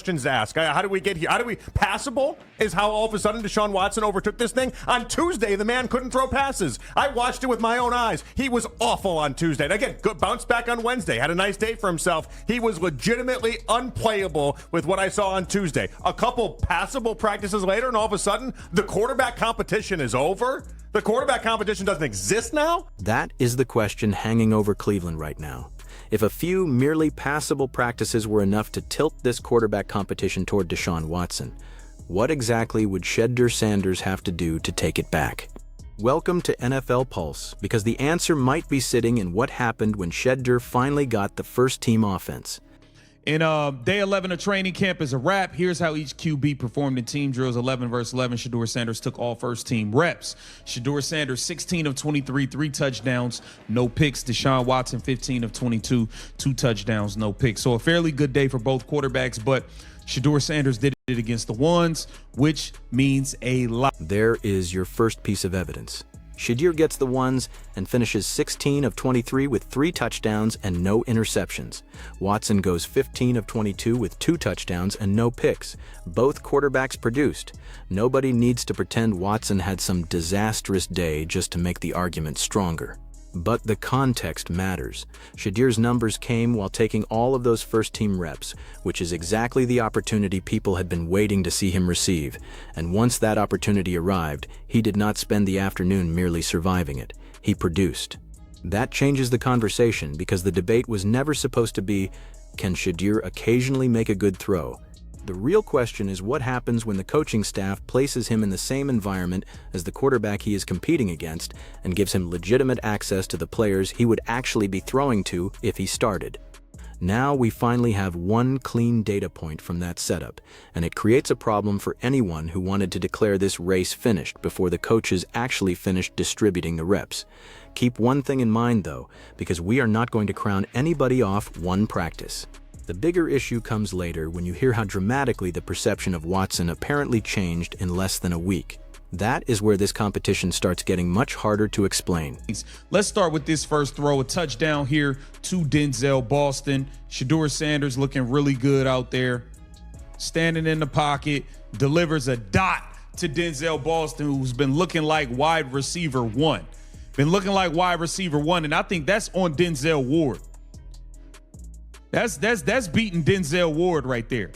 questions to ask. How do we get here? How do we passable is how all of a sudden Deshaun Watson overtook this thing. On Tuesday, the man couldn't throw passes. I watched it with my own eyes. He was awful on Tuesday. And again, good bounce back on Wednesday. Had a nice day for himself. He was legitimately unplayable with what I saw on Tuesday. A couple passable practices later, and all of a sudden, the quarterback competition is over. The quarterback competition doesn't exist now? That is the question hanging over Cleveland right now. If a few merely passable practices were enough to tilt this quarterback competition toward Deshaun Watson, what exactly would Shedeur Sanders have to do to take it back? Welcome to NFL Pulse, because the answer might be sitting in what happened when Shedeur finally got the first-team offense. In day 11 of training camp is a wrap. Here's how each QB performed in team drills 11 versus 11. Shedeur Sanders took all first-team reps. Shedeur Sanders, 16 of 23, 3 touchdowns, no picks. Deshaun Watson, 15 of 22, 2 touchdowns, no picks. So a fairly good day for both quarterbacks, but Shedeur Sanders did it against the ones, which means a lot. There is your first piece of evidence. Shedeur gets the ones and finishes 16 of 23 with 3 touchdowns and no interceptions. Watson goes 15 of 22 with 2 touchdowns and no picks. Both quarterbacks produced. Nobody needs to pretend Watson had some disastrous day just to make the argument stronger. But the context matters. Shedeur's numbers came while taking all of those first-team reps, which is exactly the opportunity people had been waiting to see him receive. And once that opportunity arrived, he did not spend the afternoon merely surviving it. He produced. That changes the conversation because the debate was never supposed to be, can Shedeur occasionally make a good throw? The real question is what happens when the coaching staff places him in the same environment as the quarterback he is competing against and gives him legitimate access to the players he would actually be throwing to if he started. Now we finally have one clean data point from that setup, and it creates a problem for anyone who wanted to declare this race finished before the coaches actually finished distributing the reps. Keep one thing in mind though, because we are not going to crown anybody off one practice. The bigger issue comes later when you hear how dramatically the perception of Watson apparently changed in less than a week. That is where this competition starts getting much harder to explain. Let's start with this first throw, a touchdown here to Denzel Boston. Shedeur Sanders looking really good out there. Standing in the pocket, delivers a dot to Denzel Boston, who's been looking like wide receiver one. And I think that's on Denzel Ward. That's beating Denzel Ward right there.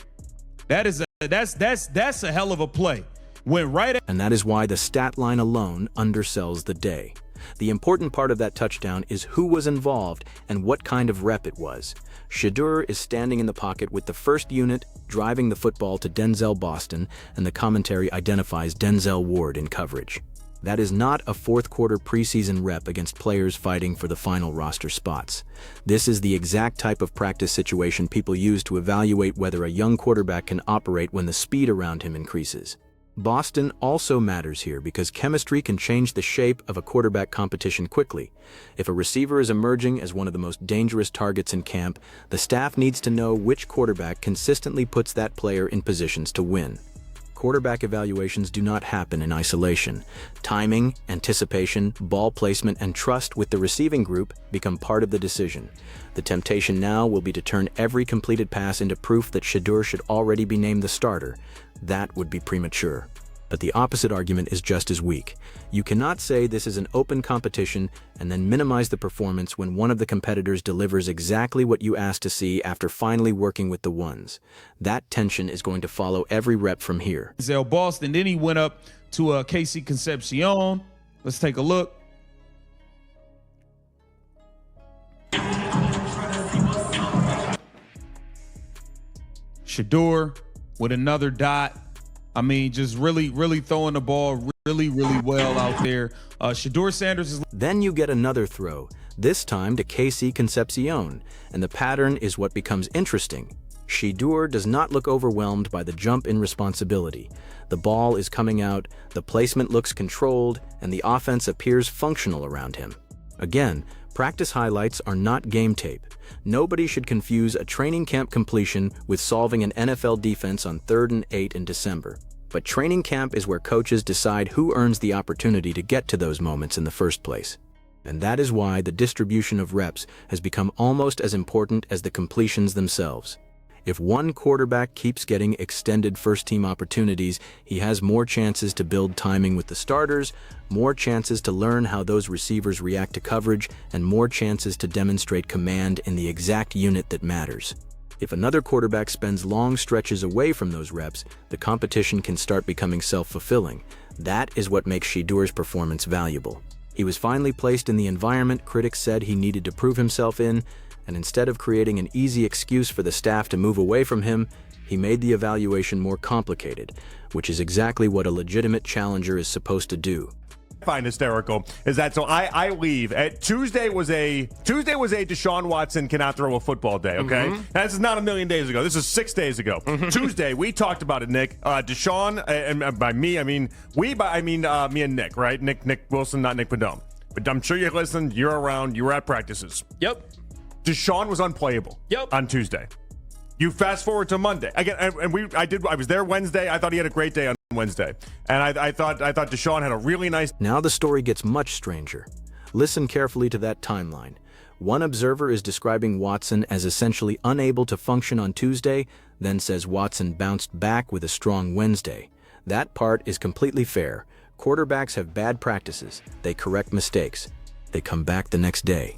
That's a hell of a play. Went right at and that is why the stat line alone undersells the day. The important part of that touchdown is who was involved and what kind of rep it was. Shedeur is standing in the pocket with the first unit driving the football to Denzel Boston, and the commentary identifies Denzel Ward in coverage. That is not a fourth-quarter preseason rep against players fighting for the final roster spots. This is the exact type of practice situation people use to evaluate whether a young quarterback can operate when the speed around him increases. Boston also matters here because chemistry can change the shape of a quarterback competition quickly. If a receiver is emerging as one of the most dangerous targets in camp, the staff needs to know which quarterback consistently puts that player in positions to win. Quarterback evaluations do not happen in isolation. Timing, anticipation, ball placement, and trust with the receiving group become part of the decision. The temptation now will be to turn every completed pass into proof that Shedeur should already be named the starter. That would be premature. But the opposite argument is just as weak. You cannot say this is an open competition and then minimize the performance when one of the competitors delivers exactly what you asked to see after finally working with the ones. That tension is going to follow every rep from here. Denzel Boston, then he went up to Casey Concepcion. Let's take a look. Shedeur with another dot. I mean, just really throwing the ball really well out there. Shedeur Sanders is... Then you get another throw, this time to Casey Concepcion, and the pattern is what becomes interesting. Shedeur does not look overwhelmed by the jump in responsibility. The ball is coming out, the placement looks controlled, and the offense appears functional around him. Again, practice highlights are not game tape. Nobody should confuse a training camp completion with solving an NFL defense on 3rd and 8 in December. But training camp is where coaches decide who earns the opportunity to get to those moments in the first place. And that is why the distribution of reps has become almost as important as the completions themselves. If one quarterback keeps getting extended first-team opportunities, he has more chances to build timing with the starters, more chances to learn how those receivers react to coverage, and more chances to demonstrate command in the exact unit that matters. If another quarterback spends long stretches away from those reps, the competition can start becoming self-fulfilling. That is what makes Shedeur's performance valuable. He was finally placed in the environment critics said he needed to prove himself in, and instead of creating an easy excuse for the staff to move away from him, he made the evaluation more complicated, which is exactly what a legitimate challenger is supposed to do. Find hysterical is that so I leave at Tuesday was a Deshaun Watson cannot throw a football day. Okay, This is not a million days ago. This is 6 days ago. Tuesday we talked about it, Nick. Deshaun and by me I mean me and Nick, right? Nick Wilson, not Nick Padone. But I'm sure you listened. You're around. You were at practices. Yep. Deshaun was unplayable. Yep. On Tuesday. You fast forward to Monday again, and I was there Wednesday. I thought he had a great day on Wednesday, and I thought Deshaun had a really nice. Now the story gets much stranger. Listen carefully to that timeline. One observer is describing Watson as essentially unable to function on Tuesday, then says Watson bounced back with a strong Wednesday. That part is completely fair. Quarterbacks have bad practices. They correct mistakes. They come back the next day.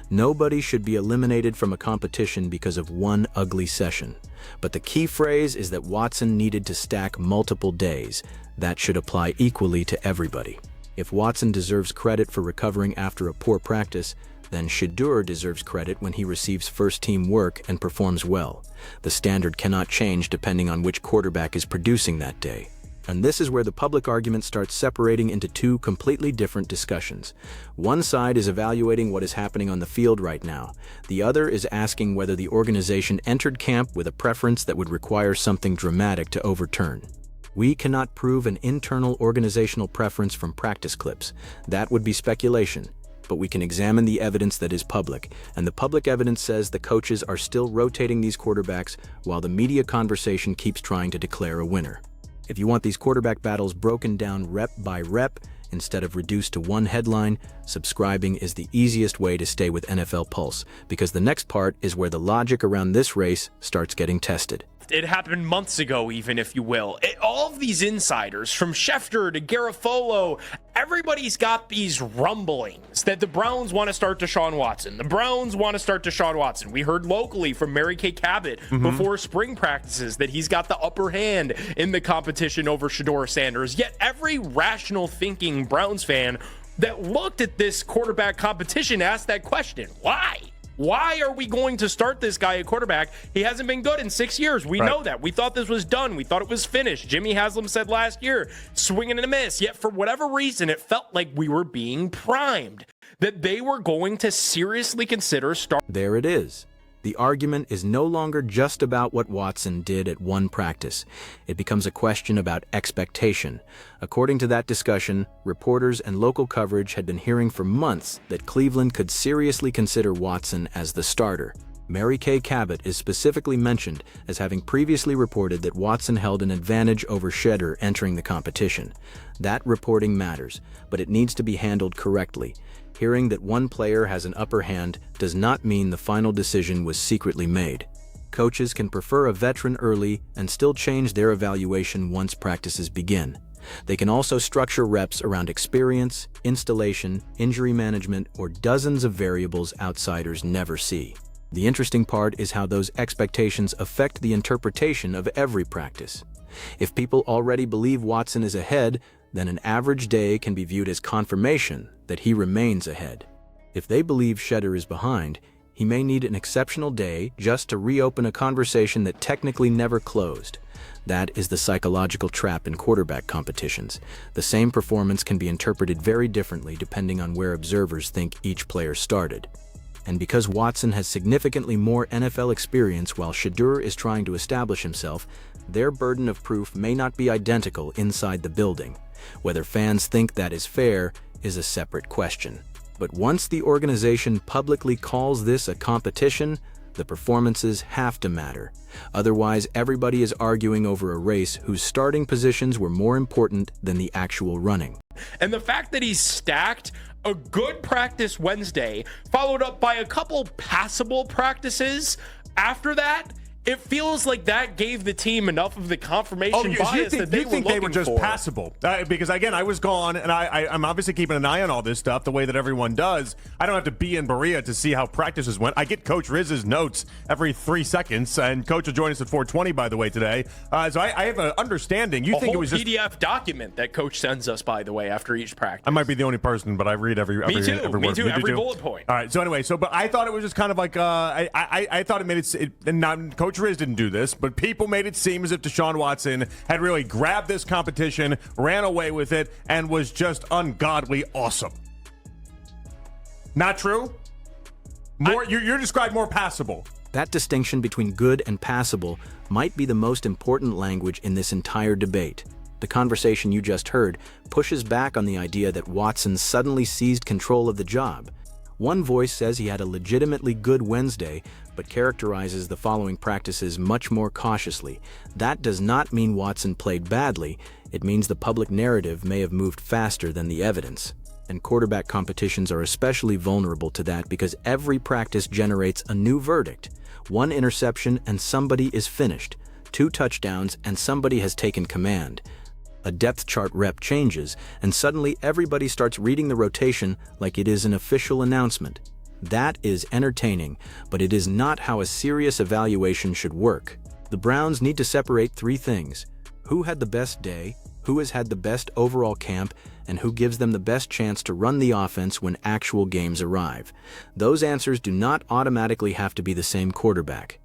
Nobody should be eliminated from a competition because of one ugly session. But the key phrase is that Watson needed to stack multiple days. That should apply equally to everybody. If Watson deserves credit for recovering after a poor practice, then Shedeur deserves credit when he receives first-team work and performs well. The standard cannot change depending on which quarterback is producing that day. And this is where the public argument starts separating into two completely different discussions. One side is evaluating what is happening on the field right now. The other is asking whether the organization entered camp with a preference that would require something dramatic to overturn. We cannot prove an internal organizational preference from practice clips. That would be speculation. But we can examine the evidence that is public, and the public evidence says the coaches are still rotating these quarterbacks while the media conversation keeps trying to declare a winner. If you want these quarterback battles broken down rep by rep instead of reduced to one headline, subscribing is the easiest way to stay with NFL Pulse, because the next part is where the logic around this race starts getting tested. It happened months ago, even, if you will. All of these insiders, from Schefter to Garofolo, everybody's got these rumblings that the Browns want to start Deshaun Watson. The Browns want to start Deshaun Watson. We heard locally from Mary Kay Cabot before spring practices that he's got the upper hand in the competition over Shedeur Sanders. Yet every rational thinking Browns fan that looked at this quarterback competition asked that question. Why? Why are we going to start this guy at quarterback? He hasn't been good in 6 years. We know that. We thought this was done. We thought it was finished. Jimmy Haslam said last year, swinging and a miss. Yet for whatever reason, it felt like we were being primed, that they were going to seriously consider starting. There it is. The argument is no longer just about what Watson did at one practice. It becomes a question about expectation. According to that discussion, reporters and local coverage had been hearing for months that Cleveland could seriously consider Watson as the starter. Mary Kay Cabot is specifically mentioned as having previously reported that Watson held an advantage over Shedeur entering the competition. That reporting matters, but it needs to be handled correctly. Hearing that one player has an upper hand does not mean the final decision was secretly made. Coaches can prefer a veteran early and still change their evaluation once practices begin. They can also structure reps around experience, installation, injury management, or dozens of variables outsiders never see. The interesting part is how those expectations affect the interpretation of every practice. If people already believe Watson is ahead, then an average day can be viewed as confirmation that he remains ahead. If they believe Shedeur is behind, he may need an exceptional day just to reopen a conversation that technically never closed. That is the psychological trap in quarterback competitions. The same performance can be interpreted very differently depending on where observers think each player started. And because Watson has significantly more NFL experience while Shedeur is trying to establish himself, their burden of proof may not be identical inside the building. Whether fans think that is fair is a separate question. But once the organization publicly calls this a competition, the performances have to matter. Otherwise, everybody is arguing over a race whose starting positions were more important than the actual running. And the fact that he's stacked a good practice Wednesday, followed up by a couple passable practices after that, it feels like that gave the team enough of the confirmation bias that they were looking for. They were just passable? Because, again, I was gone, and I'm obviously keeping an eye on all this stuff the way that everyone does. I don't have to be in Berea to see how practices went. I get Coach Riz's notes every 3 seconds, and Coach will join us at 4:20, by the way, today. So I have an understanding. You think it was just PDF document that Coach sends us, by the way, after each practice. I might be the only person, but I read every word. Me too. Every bullet point. All right. So anyway, but I thought it was just kind of like I thought it made it and not, Coach Riz didn't do this, but people made it seem as if Deshaun Watson had really grabbed this competition, ran away with it, and was just ungodly awesome. Not true? You're described more passable. That distinction between good and passable might be the most important language in this entire debate. The conversation you just heard pushes back on the idea that Watson suddenly seized control of the job. One voice says he had a legitimately good Wednesday, but characterizes the following practices much more cautiously. That does not mean Watson played badly. It means the public narrative may have moved faster than the evidence. And quarterback competitions are especially vulnerable to that because every practice generates a new verdict. 1 interception and somebody is finished. 2 touchdowns and somebody has taken command. A depth chart rep changes, and suddenly everybody starts reading the rotation like it is an official announcement. That is entertaining, but it is not how a serious evaluation should work. The Browns need to separate 3 things: who had the best day, who has had the best overall camp, and who gives them the best chance to run the offense when actual games arrive. Those answers do not automatically have to be the same quarterback.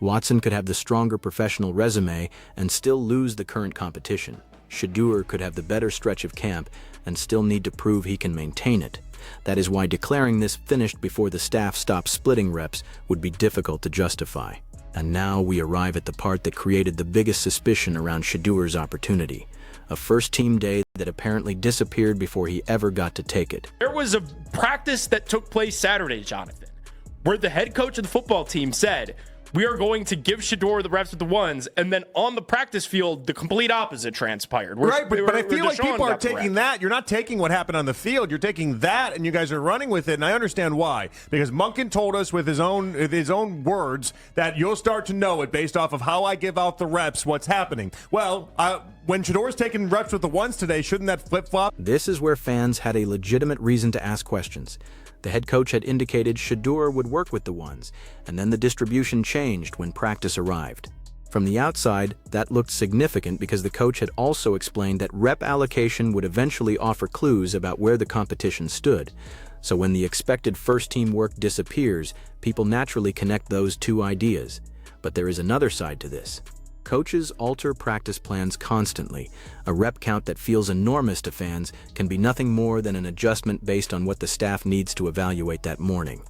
Watson could have the stronger professional resume and still lose the current competition. Shedeur could have the better stretch of camp and still need to prove he can maintain it. That is why declaring this finished before the staff stops splitting reps would be difficult to justify. And now we arrive at the part that created the biggest suspicion around Shedeur's opportunity. A first-team day that apparently disappeared before he ever got to take it. There was a practice that took place Saturday, Jonathan, where the head coach of the football team said, we are going to give Shedeur the reps with the ones, and then on the practice field, the complete opposite transpired. Right, but I feel like people are taking that. You're not taking what happened on the field. You're taking that, and you guys are running with it, and I understand why. Because Monken told us with his own words that you'll start to know it based off of how I give out the reps, what's happening. Well, when Shedeur's taking reps with the ones today, shouldn't that flip-flop? This is where fans had a legitimate reason to ask questions. The head coach had indicated Shedeur would work with the ones, and then the distribution changed when practice arrived. From the outside, that looked significant because the coach had also explained that rep allocation would eventually offer clues about where the competition stood. So when the expected first-team work disappears, people naturally connect those 2 ideas. But there is another side to this. Coaches alter practice plans constantly. A rep count that feels enormous to fans can be nothing more than an adjustment based on what the staff needs to evaluate that morning.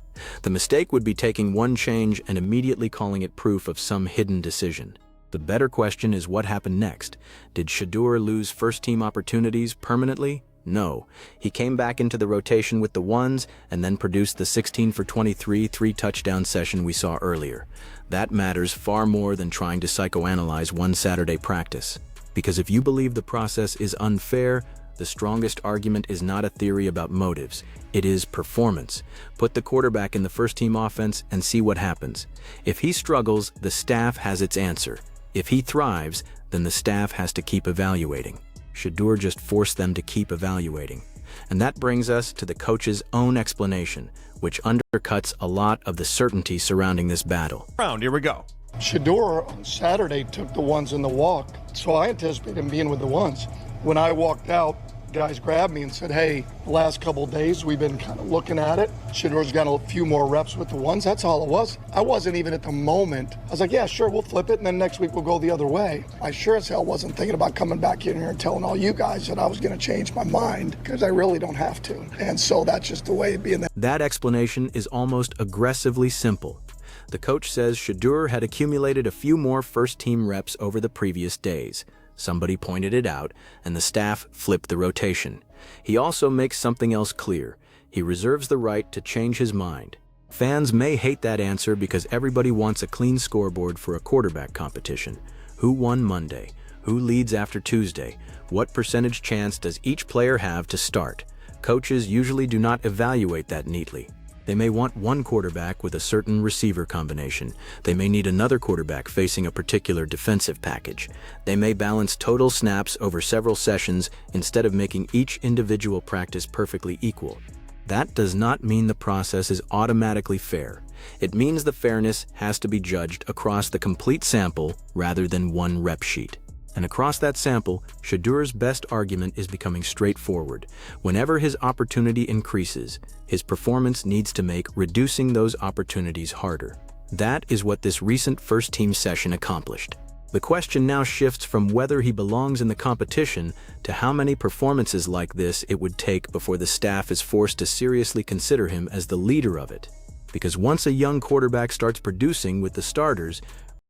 The mistake would be taking one change and immediately calling it proof of some hidden decision. The better question is what happened next. Did Shedeur lose first-team opportunities permanently? No. He came back into the rotation with the ones and then produced the 16 for 23 3-touchdown session we saw earlier. That matters far more than trying to psychoanalyze one Saturday practice. Because if you believe the process is unfair, the strongest argument is not a theory about motives. It is performance. Put the quarterback in the first-team offense and see what happens. If he struggles, the staff has its answer. If he thrives, then the staff has to keep evaluating. Shedeur just forced them to keep evaluating. And that brings us to the coach's own explanation, which undercuts a lot of the certainty surrounding this battle. Here we go. Shedeur on Saturday took the ones in the walk, so I anticipated him being with the ones. When I walked out, guys grabbed me and said, hey, the last couple of days we've been kind of looking at it. Shedeur's got a few more reps with the ones. That's all it was. I wasn't even at the moment. I was like, yeah, sure, we'll flip it, and then next week we'll go the other way. I sure as hell wasn't thinking about coming back in here and telling all you guys that I was going to change my mind, because I really don't have to. And so that's just the way it being. That explanation is almost aggressively simple. The coach says Shedeur had accumulated a few more first-team reps over the previous days. Somebody pointed it out, and the staff flipped the rotation. He also makes something else clear. He reserves the right to change his mind. Fans may hate that answer because everybody wants a clean scoreboard for a quarterback competition. Who won Monday? Who leads after Tuesday? What percentage chance does each player have to start? Coaches usually do not evaluate that neatly. They may want one quarterback with a certain receiver combination. They may need another quarterback facing a particular defensive package. They may balance total snaps over several sessions instead of making each individual practice perfectly equal. That does not mean the process is automatically fair. It means the fairness has to be judged across the complete sample rather than one rep sheet. And across that sample, Shedeur's best argument is becoming straightforward. Whenever his opportunity increases, his performance needs to make reducing those opportunities harder. That is what this recent first-team session accomplished. The question now shifts from whether he belongs in the competition to how many performances like this it would take before the staff is forced to seriously consider him as the leader of it. Because once a young quarterback starts producing with the starters,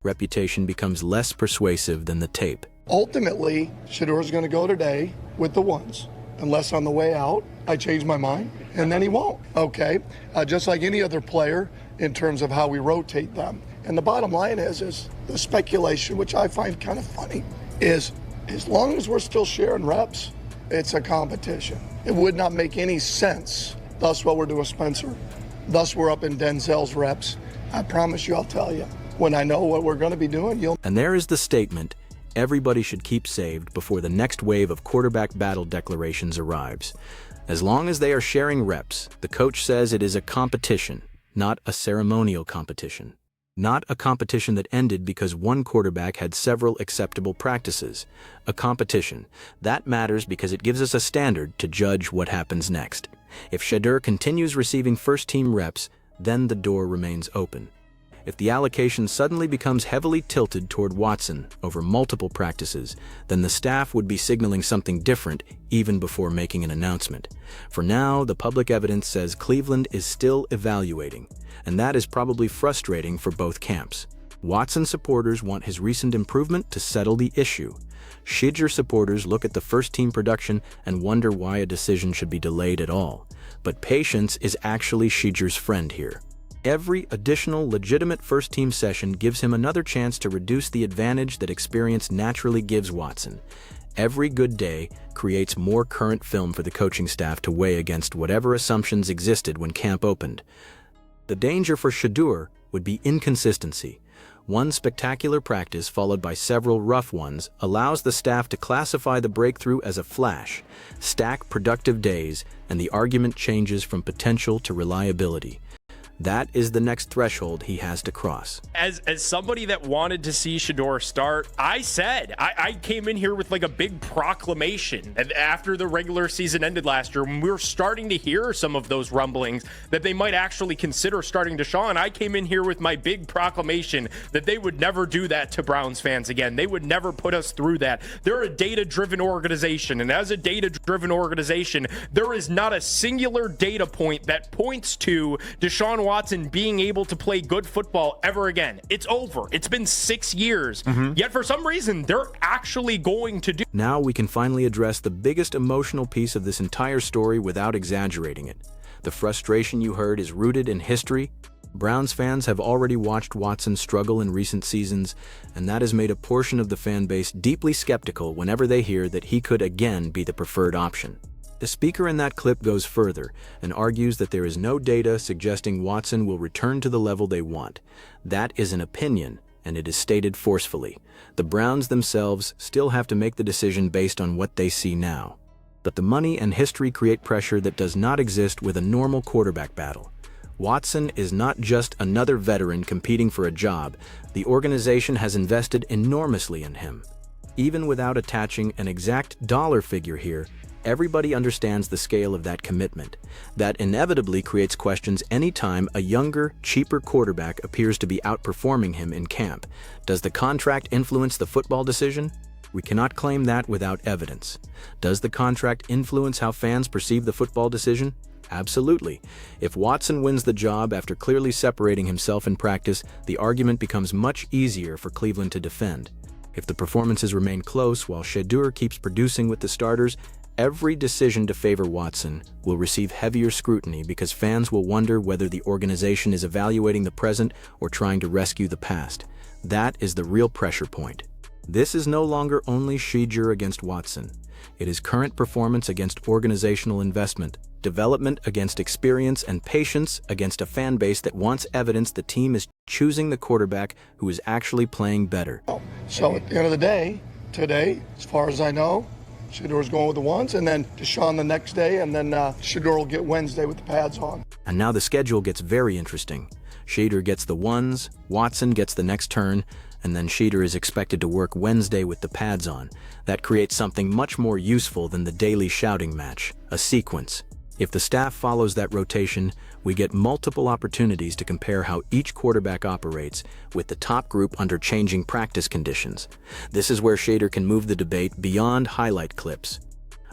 reputation becomes less persuasive than the tape. Ultimately, Shedeur's going to go today with the ones, unless on the way out I change my mind, and then he won't. Okay, just like any other player in terms of how we rotate them. And the bottom line is the speculation, which I find kind of funny, is as long as we're still sharing reps, it's a competition. It would not make any sense. Thus what we're doing, Spencer. Thus we're up in Denzel's reps. I promise you, I'll tell you. When I know what we're going to be doing, you'll... And there is the statement, everybody should keep saved before the next wave of quarterback battle declarations arrives. As long as they are sharing reps, the coach says it is a competition, not a ceremonial competition. Not a competition that ended because one quarterback had several acceptable practices. A competition. That matters because it gives us a standard to judge what happens next. If Shedeur continues receiving first-team reps, then the door remains open. If the allocation suddenly becomes heavily tilted toward Watson over multiple practices, then the staff would be signaling something different even before making an announcement. For now, the public evidence says Cleveland is still evaluating, and that is probably frustrating for both camps. Watson supporters want his recent improvement to settle the issue. Shedeur supporters look at the first-team production and wonder why a decision should be delayed at all. But patience is actually Shedeur's friend here. Every additional legitimate first-team session gives him another chance to reduce the advantage that experience naturally gives Watson. Every good day creates more current film for the coaching staff to weigh against whatever assumptions existed when camp opened. The danger for Shedeur would be inconsistency. One spectacular practice followed by several rough ones allows the staff to classify the breakthrough as a flash, stack productive days, and the argument changes from potential to reliability. That is the next threshold he has to cross. As somebody that wanted to see Shedeur start, I said, I came in here with like a big proclamation after the regular season ended last year, when we were starting to hear some of those rumblings that they might actually consider starting Deshaun. I came in here with my big proclamation that they would never do that to Browns fans again. They would never put us through that. They're a data-driven organization, and as a data-driven organization, there is not a singular data point that points to Deshaun Watson being able to play good football ever again. It's over. It's been 6 years. Yet for some reason, they're actually going to do. Now we can finally address the biggest emotional piece of this entire story without exaggerating it. The frustration you heard is rooted in history. Browns fans have already watched Watson struggle in recent seasons, and that has made a portion of the fan base deeply skeptical whenever they hear that he could again be the preferred option. The speaker in that clip goes further and argues that there is no data suggesting Watson will return to the level they want. That is an opinion, and it is stated forcefully. The Browns themselves still have to make the decision based on what they see now. But the money and history create pressure that does not exist with a normal quarterback battle. Watson is not just another veteran competing for a job. The organization has invested enormously in him. Even without attaching an exact dollar figure here, everybody understands the scale of that commitment. That inevitably creates questions anytime a younger, cheaper quarterback appears to be outperforming him in camp. Does the contract influence the football decision? We cannot claim that without evidence. Does the contract influence how fans perceive the football decision? Absolutely. If Watson wins the job after clearly separating himself in practice, the argument becomes much easier for Cleveland to defend. If the performances remain close while Shedeur keeps producing with the starters, every decision to favor Watson will receive heavier scrutiny because fans will wonder whether the organization is evaluating the present or trying to rescue the past. That is the real pressure point. This is no longer only Shedeur against Watson. It is current performance against organizational investment, development against experience, and patience against a fan base that wants evidence the team is choosing the quarterback who is actually playing better. So at the end of the day, today, as far as I know, Shedeur's going with the ones, and then Deshaun the next day, and then Shedeur will get Wednesday with the pads on. And now the schedule gets very interesting. Shedeur gets the ones, Watson gets the next turn, and then Shedeur is expected to work Wednesday with the pads on. That creates something much more useful than the daily shouting match, a sequence. If the staff follows that rotation, we get multiple opportunities to compare how each quarterback operates with the top group under changing practice conditions. This is where Shedeur can move the debate beyond highlight clips.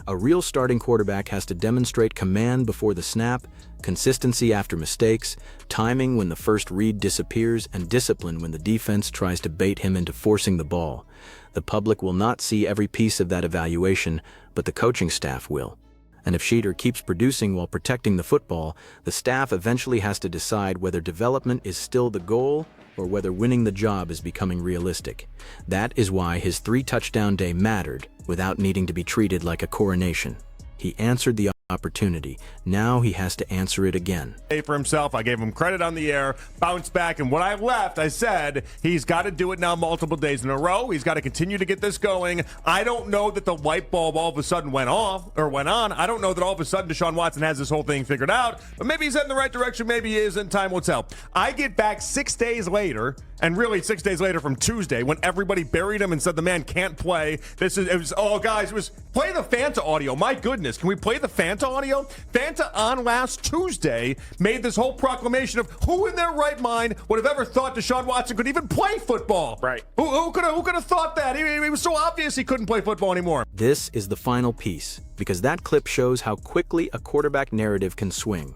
A real starting quarterback has to demonstrate command before the snap, consistency after mistakes, timing when the first read disappears, and discipline when the defense tries to bait him into forcing the ball. The public will not see every piece of that evaluation, but the coaching staff will. And if Shedeur keeps producing while protecting the football, the staff eventually has to decide whether development is still the goal or whether winning the job is becoming realistic. That is why his 3-touchdown day mattered without needing to be treated like a coronation. He answered the opportunity. Now he has to answer it again. For himself, I gave him credit on the air, bounced back, and when I left, I said he's got to do it now multiple days in a row. He's got to continue to get this going. I don't know that the light bulb all of a sudden went on. I don't know that all of a sudden Deshaun Watson has this whole thing figured out, but maybe he's heading in the right direction, maybe he isn't. Time will tell. I get back 6 days later, and really 6 days later from Tuesday, when everybody buried him and said the man can't play. It was play the Fanta audio. My goodness, can we play the Fanta audio? Fanta on last Tuesday made this whole proclamation of who in their right mind would have ever thought Deshaun Watson could even play football. Right. Who could have thought that? He was so obvious he couldn't play football anymore. This is the final piece, because that clip shows how quickly a quarterback narrative can swing.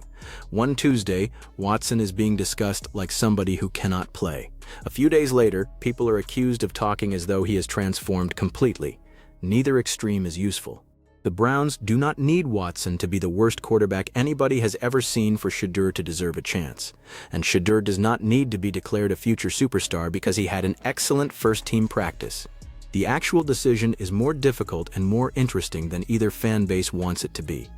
One Tuesday, Watson is being discussed like somebody who cannot play. A few days later, people are accused of talking as though he has transformed completely. Neither extreme is useful. The Browns do not need Watson to be the worst quarterback anybody has ever seen for Shedeur to deserve a chance. And Shedeur does not need to be declared a future superstar because he had an excellent first-team practice. The actual decision is more difficult and more interesting than either fan base wants it to be.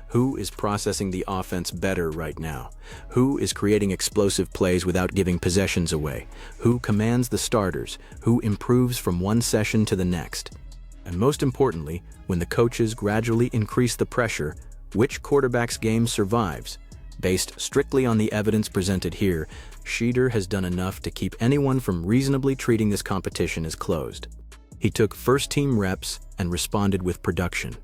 Who is processing the offense better right now? Who is creating explosive plays without giving possessions away? Who commands the starters? Who improves from one session to the next? And most importantly, when the coaches gradually increase the pressure, which quarterback's game survives? Based strictly on the evidence presented here, Shedeur has done enough to keep anyone from reasonably treating this competition as closed. He took first-team reps and responded with production.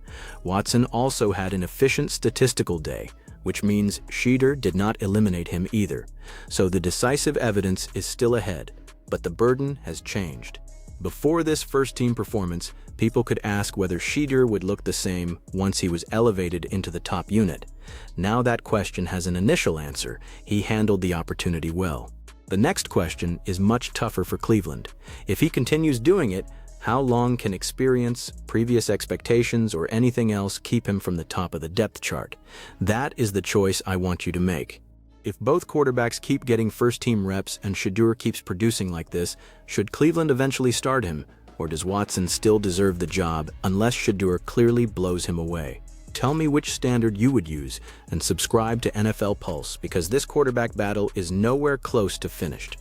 Watson also had an efficient statistical day, which means Shedeur did not eliminate him either. So the decisive evidence is still ahead, but the burden has changed. Before this first-team performance, people could ask whether Shedeur would look the same once he was elevated into the top unit. Now that question has an initial answer. He handled the opportunity well. The next question is much tougher for Cleveland. If he continues doing it, how long can experience, previous expectations, or anything else keep him from the top of the depth chart? That is the choice I want you to make. If both quarterbacks keep getting first-team reps and Shedeur keeps producing like this, should Cleveland eventually start him, or does Watson still deserve the job unless Shedeur clearly blows him away? Tell me which standard you would use and subscribe to NFL Pulse, because this quarterback battle is nowhere close to finished.